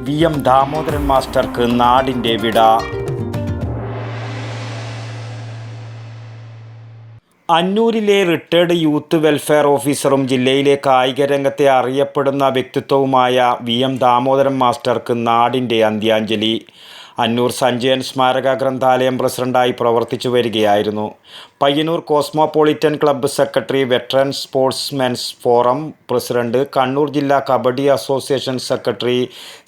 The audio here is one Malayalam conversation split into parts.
VM ദാമോദരൻ മാസ്റ്റർക്ക് നാടിൻ്റെ വിട. അന്നൂരിലെ റിട്ടയർഡ് യൂത്ത് വെൽഫെയർ ഓഫീസറും ജില്ലയിലെ കായിക രംഗത്തെ അറിയപ്പെടുന്ന വ്യക്തിത്വവുമായ VM ദാമോദരൻ മാസ്റ്റർക്ക് നാടിൻ്റെ അന്ത്യാഞ്ജലി. അന്നൂർ സഞ്ജയൻ സ്മാരക ഗ്രന്ഥാലയം പ്രസിഡന്റായി പ്രവർത്തിച്ചു വരികയായിരുന്നു. Payyanur cosmopolitan club secretary, veteran sportsmen's forum president, Kannur ജില്ലാ kabaddi association secretary,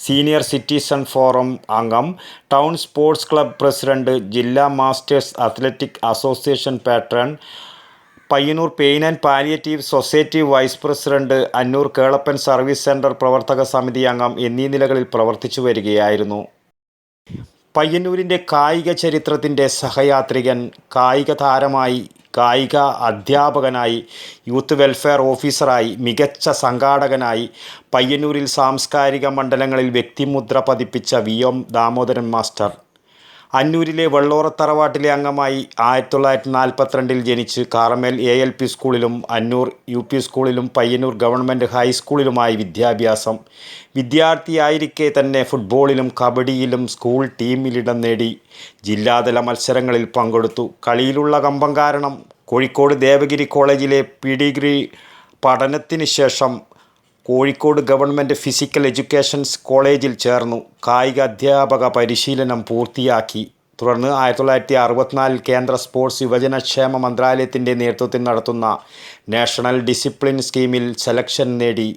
senior citizen forum അംഗം, ടൗൺ സ്പോർട്സ് ക്ലബ്ബ് പ്രസിഡന്റ്, ജില്ലാ masters athletic association patron, Payyanur pain and palliative society vice president, Annur Kelappan service centre പ്രവർത്തക സമിതി അംഗം എന്നീ നിലകളിൽ പ്രവർത്തിച്ചു വരികയായിരുന്നു. പയ്യന്നൂരിൻ്റെ കായിക ചരിത്രത്തിൻ്റെ സഹയാത്രികൻ, കായിക താരമായി, കായിക അധ്യാപകനായി, യൂത്ത് വെൽഫെയർ ഓഫീസറായി, മികച്ച സംഘാടകനായി പയ്യന്നൂരിൽ സാംസ്കാരിക മണ്ഡലങ്ങളിൽ വ്യക്തിമുദ്ര പതിപ്പിച്ച VM ദാമോദരൻ മാസ്റ്റർ. അന്നൂരിലെ വെള്ളോറത്തറവാട്ടിലെ അംഗമായി 1942 ജനിച്ച് കാർമൽ ALP സ്കൂളിലും അന്നൂർ UP സ്കൂളിലും പയ്യന്നൂർ ഗവൺമെൻറ് ഹൈസ്കൂളിലുമായി വിദ്യാഭ്യാസം. വിദ്യാർത്ഥിയായിരിക്കെ തന്നെ ഫുട്ബോളിലും കബഡിയിലും സ്കൂൾ ടീമിലിടം നേടി. ജില്ലാതല മത്സരങ്ങളിൽ പങ്കെടുത്തു. കളിയിലുള്ള കമ്പം കാരണം കോഴിക്കോട് ദേവഗിരി കോളേജിലെ PDഗ്രി പഠനത്തിന് ശേഷം കോഴിക്കോട് ഗവൺമെൻറ് ഫിസിക്കൽ എഡ്യൂക്കേഷൻസ് കോളേജിൽ ചേർന്നു. കായിക അധ്യാപക പരിശീലനം പൂർത്തിയാക്കി. തുടർന്ന് 1964 കേന്ദ്ര സ്പോർട്സ് യുവജനക്ഷേമ മന്ത്രാലയത്തിൻ്റെ നേതൃത്വത്തിൽ നടത്തുന്ന നാഷണൽ ഡിസിപ്ലിൻ സ്കീമിൽ സെലക്ഷൻ നേടി.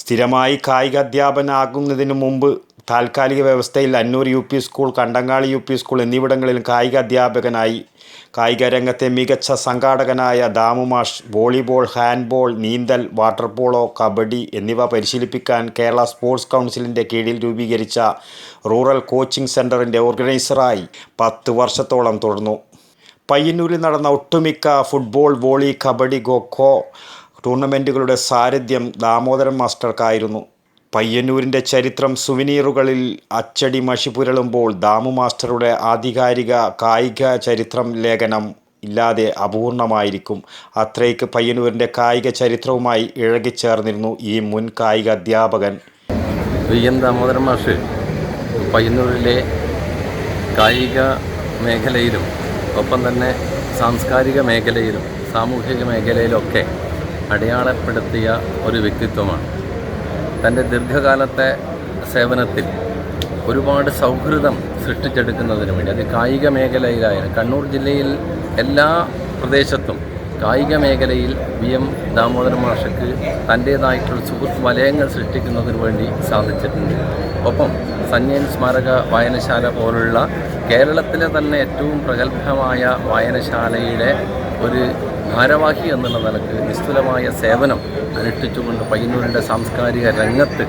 സ്ഥിരമായി കായിക അധ്യാപകനാകുന്നതിനു മുമ്പ് താൽക്കാലിക വ്യവസ്ഥയിൽ അന്നൂർ UP school, Kandangali UP school എന്നിവിടങ്ങളിൽ കായിക അധ്യാപകനായി. കായിക രംഗത്തെ മികച്ച സംഘാടകനായ ദാമുമാഷ് വോളിബോൾ, ഹാൻഡ്ബോൾ, നീന്തൽ, വാട്ടർ പോളോ, കബഡി എന്നിവ പരിശീലിപ്പിക്കാൻ കേരള സ്പോർട്സ് കൗൺസിലിൻ്റെ കീഴിൽ രൂപീകരിച്ച റൂറൽ കോച്ചിംഗ് സെൻ്ററിൻ്റെ ഓർഗനൈസറായി 10 വർഷത്തോളം തുടർന്നു. പയ്യന്നൂരിൽ നടന്ന ഒട്ടുമിക്ക ഫുട്ബോൾ, വോളി, കബഡി, ഖോ ടൂർണമെൻറ്റുകളുടെ സാരഥ്യം ദാമോദരൻ മാസ്റ്റർക്കായിരുന്നു. പയ്യന്നൂരിൻ്റെ ചരിത്രം സുവനീറുകളിൽ അച്ചടി മഷി പുരളുമ്പോൾ ദാമു മാസ്റ്ററുടെ ആധികാരിക കായിക ചരിത്രം ലേഖനം ഇല്ലാതെ അപൂർണമായിരിക്കും. അത്രയ്ക്ക് പയ്യന്നൂരിൻ്റെ കായിക ചരിത്രവുമായി ഇഴകിച്ചേർന്നിരുന്നു ഈ മുൻ കായിക അധ്യാപകൻ. VM ദാമോദരൻ മാഷ് പയ്യന്നൂരിലെ കായിക മേഖലയിലും ഒപ്പം തന്നെ സാംസ്കാരിക മേഖലയിലും സാമൂഹിക മേഖലയിലൊക്കെ അടയാളപ്പെടുത്തിയ ഒരു വ്യക്തിത്വമാണ്. തൻ്റെ ദീർഘകാലത്തെ സേവനത്തിൽ ഒരുപാട് സൗഹൃദം സൃഷ്ടിച്ചെടുക്കുന്നതിന് വേണ്ടി, അത് കായിക മേഖലയിലായാലും കണ്ണൂർ ജില്ലയിൽ എല്ലാ പ്രദേശത്തും കായിക മേഖലയിൽ VM ദാമോദരൻ മാഷക്ക് തൻ്റേതായിട്ടുള്ള സുഹൃത്ത് വലയങ്ങൾ സൃഷ്ടിക്കുന്നതിന് വേണ്ടി സാധിച്ചിട്ടുണ്ട്. ഒപ്പം സഞ്ജയൻ സ്മാരക വായനശാല പോലുള്ള കേരളത്തിലെ തന്നെ ഏറ്റവും പ്രഗത്ഭമായ വായനശാലയുടെ ഒരു ഭാരവാഹി എന്നുള്ള നിലക്ക് നിസ്തുലമായ സേവനം അനുഷ്ഠിച്ചുകൊണ്ട് പയ്യന്നൂരിൻ്റെ സാംസ്കാരിക രംഗത്ത്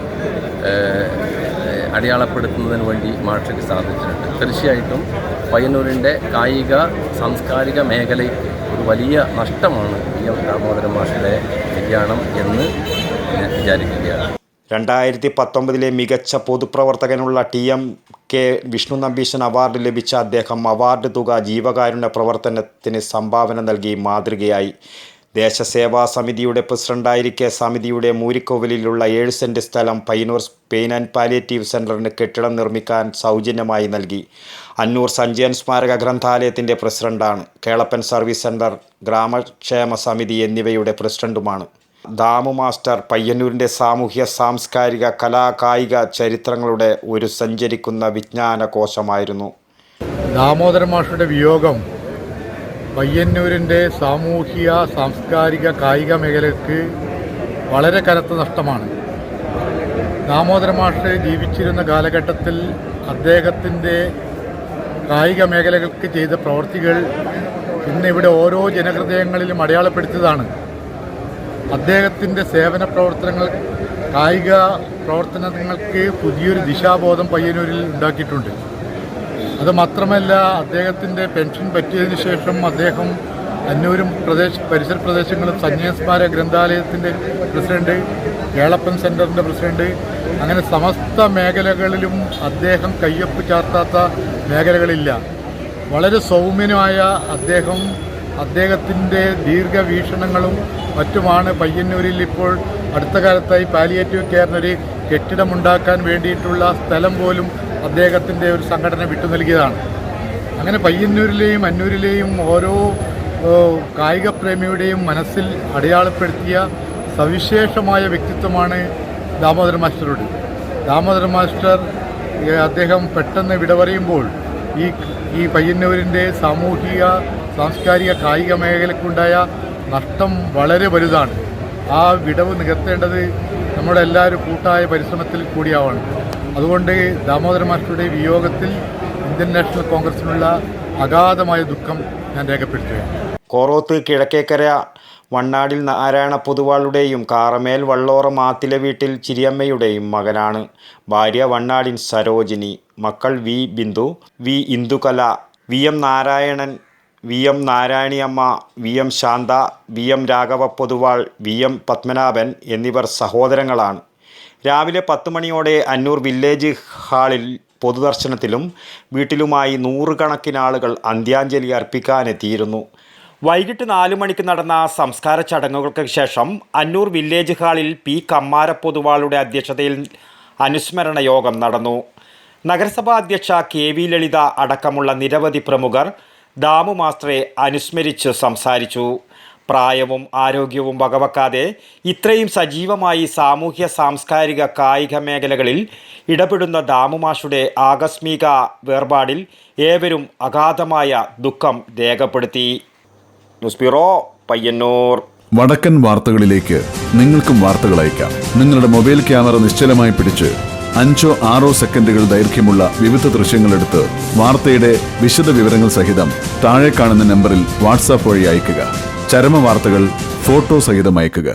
അടയാളപ്പെടുത്തുന്നതിന് വേണ്ടി മാഷയ്ക്ക് സാധിച്ചിട്ടുണ്ട്. തീർച്ചയായിട്ടും പയ്യന്നൂരിൻ്റെ കായിക സാംസ്കാരിക മേഖലയ്ക്ക് ഒരു വലിയ നഷ്ടമാണ് VM ദാമോദരൻ മാഷയുടെ നിര്യാണം എന്ന് ഞാൻ വിചാരിക്കുകയാണ്. 2019 മികച്ച പൊതുപ്രവർത്തകനുള്ള TMK വിഷ്ണു നമ്പീശൻ അവാർഡ് ലഭിച്ച അദ്ദേഹം അവാർഡ് തുക ജീവകാരുണ്യ പ്രവർത്തനത്തിന് സംഭാവന നൽകി മാതൃകയായി. ദേശസേവാ സമിതിയുടെ പ്രസിഡന്റായിരിക്കെ സമിതിയുടെ മൂരിക്കോവിലുള്ള 7 സെൻറ് സ്ഥലം പയ്യന്നൂർ പെയിൻ ആൻഡ് പാലിയേറ്റീവ് സെൻ്ററിന് കെട്ടിടം നിർമ്മിക്കാൻ സൗജന്യമായി നൽകി. അന്നൂർ സഞ്ജയൻ സ്മാരക ഗ്രന്ഥാലയത്തിൻ്റെ പ്രസിഡന്റാണ്. കേളപ്പൻ സർവീസ് സെൻ്റർ, ഗ്രാമക്ഷേമ സമിതി എന്നിവയുടെ പ്രസിഡന്റുമാണ്. ദാമു മാസ്റ്റർ പയ്യന്നൂരിൻ്റെ സാമൂഹ്യ, സാംസ്കാരിക, കായിക ചരിത്രങ്ങളുടെ ഒരു സഞ്ചരിക്കുന്ന വിജ്ഞാനകോശമായിരുന്നു. ദാമോദരൻ മാസ്റ്ററുടെ വിയോഗം പയ്യന്നൂരിൻ്റെ സാമൂഹിക, സാംസ്കാരിക, കായിക മേഖലയ്ക്ക് വളരെ കനത്ത നഷ്ടമാണ്. ദാമോദരൻ മാസ്റ്റർ ജീവിച്ചിരുന്ന കാലഘട്ടത്തിൽ അദ്ദേഹത്തിൻ്റെ കായിക മേഖലകൾക്ക് ചെയ്ത പ്രവൃത്തികൾ ഇന്നിവിടെ ഓരോ ജനഹൃദയങ്ങളിലും അടയാളപ്പെടുത്തിയതാണ്. അദ്ദേഹത്തിൻ്റെ സേവന പ്രവർത്തനങ്ങൾ, കായിക പ്രവർത്തനങ്ങൾക്ക് പുതിയൊരു ദിശാബോധം പയ്യന്നൂരിൽ ഉണ്ടാക്കിയിട്ടുണ്ട്. അതുമാത്രമല്ല, അദ്ദേഹത്തിൻ്റെ പെൻഷൻ പറ്റിയതിനു ശേഷം അദ്ദേഹം അന്നൂരും പരിസര പ്രദേശങ്ങളും സഞ്ജയൻ സ്മാരക ഗ്രന്ഥാലയത്തിൻ്റെ പ്രസിഡന്റ്, കേളപ്പൻ സെൻ്ററിൻ്റെ പ്രസിഡന്റ്, അങ്ങനെ സമസ്ത മേഖലകളിലും അദ്ദേഹം കയ്യൊപ്പ് ചാർത്താത്ത മേഖലകളില്ല. വളരെ സൗമ്യനായ അദ്ദേഹത്തിൻ്റെ ദീർഘവീക്ഷണങ്ങളും മറ്റുമാണ് പയ്യന്നൂരിൽ ഇപ്പോൾ അടുത്ത കാലത്തായി പാലിയേറ്റീവ് കെയറിനൊരു കെട്ടിടമുണ്ടാക്കാൻ വേണ്ടിയിട്ടുള്ള സ്ഥലം പോലും അദ്ദേഹത്തിൻ്റെ ഒരു സംഘടന വിട്ടു നൽകിയതാണ്. അങ്ങനെ പയ്യന്നൂരിലെയും അന്നൂരിലെയും ഓരോ കായിക പ്രേമിയുടെയും മനസ്സിൽ അടയാളപ്പെടുത്തിയ സവിശേഷമായ വ്യക്തിത്വമാണ് ദാമോദരൻ മാസ്റ്ററുടെ. ദാമോദരൻ മാസ്റ്റർ അദ്ദേഹം പെട്ടെന്ന് വിട പറയുമ്പോൾ ഈ പയ്യന്നൂരിൻ്റെ സാമൂഹിക സാംസ്കാരിക കായിക മേഖലയ്ക്കുണ്ടായ നഷ്ടം വളരെ വലുതാണ്. ആ വിടവ് നികത്തേണ്ടത് നമ്മുടെ എല്ലാവരും കൂട്ടായ പരിശ്രമത്തിൽ കൂടിയാവണം. അതുകൊണ്ട് ദാമോദരൻ മാസ്റ്ററുടെ വിയോഗത്തിൽ ഇന്ത്യൻ നാഷണൽ കോൺഗ്രസിനുള്ള അഗാധമായ ദുഃഖം ഞാൻ രേഖപ്പെടുത്തുകയാണ്. കോറോത്ത് കിഴക്കേക്കര വണ്ണാടിൽ നാരായണ പൊതുവാളുടെയും കാറമേൽ വള്ളോറ മാത്തിലെ വീട്ടിൽ ചിരിയമ്മയുടെയും മകനാണ്. ഭാര്യ വണ്ണാടിൻ സരോജിനി. മക്കൾ V Bindu, V Indukala, V M Narayanan, V M Narayaniyamma, V M Shantha, V M Raghava Poduval, V M Padmanabhan എന്നിവർ സഹോദരങ്ങളാണ്. രാവിലെ 10 മണിയോടെ അന്നൂർ വില്ലേജ് ഹാളിൽ പൊതുദർശനത്തിലും വീട്ടിലുമായി നൂറുകണക്കിന് ആളുകൾ അന്ത്യാഞ്ജലി അർപ്പിക്കാനെത്തിയിരുന്നു. വൈകിട്ട് 4 മണിക്ക് നടന്ന സംസ്കാര ചടങ്ങുകൾക്ക് ശേഷം അന്നൂർ വില്ലേജ് ഹാളിൽ പി കമ്മാര പൊതുവാളുടെ അധ്യക്ഷതയിൽ അനുസ്മരണ യോഗം നടന്നു. നഗരസഭാ അധ്യക്ഷ കെ വി ലളിത അടക്കമുള്ള നിരവധി പ്രമുഖർ ദാമു മാസ്റ്ററെ അനുസ്മരിച്ച് സംസാരിച്ചു. പ്രായവും ആരോഗ്യവും വകവെക്കാതെ ഇത്രയും സജീവമായി സാമൂഹ്യ സാംസ്കാരിക കായിക മേഖലകളിൽ ഇടപെടുന്ന ദാമു മാസ്റ്ററുടെ ആകസ്മിക വേർപാടിൽ ഏവരും അഗാധമായ ദുഃഖം രേഖപ്പെടുത്തി. News bureau, Payyanur. വടക്കൻ വാർത്തകളിലേക്ക് നിങ്ങൾക്കും വാർത്തകൾ അയക്കാം. നിങ്ങളുടെ മൊബൈൽ ക്യാമറ നിശ്ചലമായി പിടിച്ച് 5-6 സെക്കൻഡുകൾ ദൈർഘ്യമുള്ള വിവിധ ദൃശ്യങ്ങളെടുത്ത് വാർത്തയുടെ വിശദ വിവരങ്ങൾ സഹിതം താഴെ കാണുന്ന നമ്പറിൽ വാട്സാപ്പ് വഴി അയയ്ക്കുക. ചരമ വാർത്തകൾ ഫോട്ടോ സഹിതം അയയ്ക്കുക.